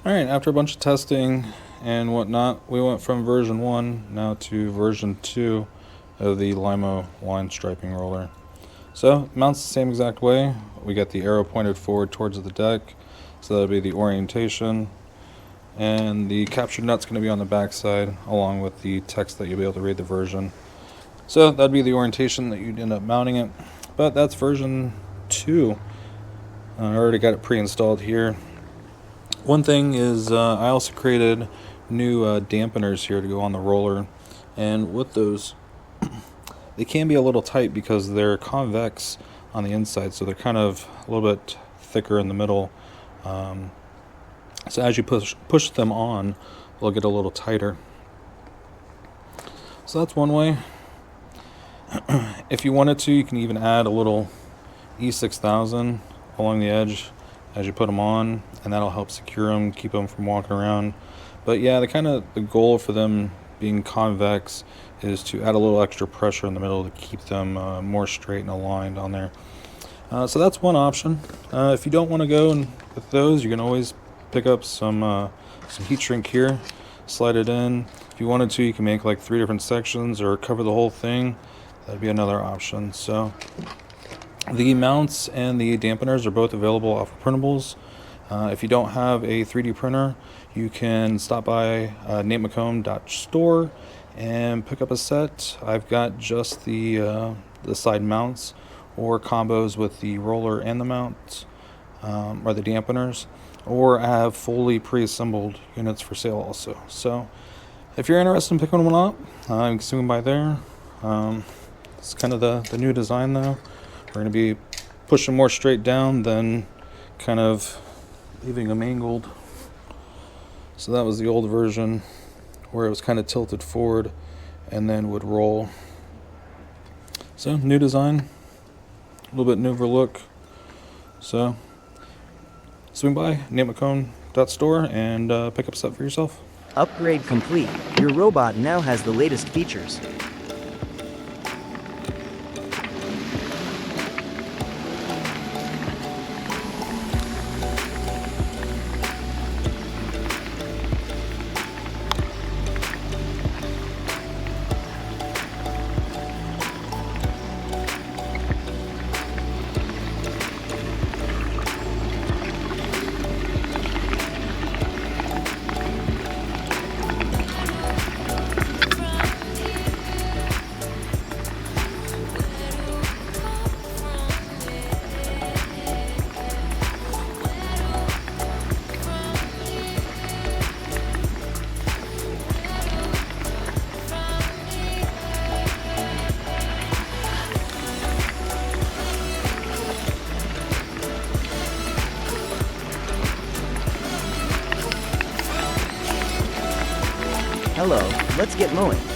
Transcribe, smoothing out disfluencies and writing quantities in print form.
Alright, after a bunch of testing and whatnot, we went from version 1 now to version 2 of the Lymow line striping roller. So, it mounts the same exact way. We got the arrow pointed forward towards the deck, so that'll be the orientation. And the captured nut's going to be on the back side, along with the text that you'll be able to read the version. So, that'd be the orientation that you'd end up mounting it. But that's version 2. I already got it pre-installed here. One thing is I also created new dampeners here to go on the roller, and with those they can be a little tight because they're convex on the inside, so they're kind of a little bit thicker in the middle. So as you push them on, they'll get a little tighter. So that's one way. If you wanted to, you can even add a little E6000 along the edge as you put them on, and that'll help secure them, keep them from walking around. But yeah, the goal for them being convex is to add a little extra pressure in the middle to keep them more straight and aligned on there. So that's one option. If you don't want to go with those, you can always pick up some heat shrink here, slide it in. If you wanted to, you can make like 3 different sections or cover the whole thing. That'd be another option. So the mounts and the dampeners are both available off of printables. If you don't have a 3D printer, you can stop by natemacomb.store and pick up a set. I've got just the side mounts or combos with the roller and the mounts, or the dampeners, or I have fully pre-assembled units for sale also. So if you're interested in picking one up, you can swing by there. It's kind of the new design though. We're going to be pushing more straight down than kind of leaving them angled. So that was the old version where it was kind of tilted forward and then would roll. So new design, a little bit newer look. So swing by natemacomb.store and pick up a set for yourself. Upgrade complete. Your robot now has the latest features. Hello, let's get mowing.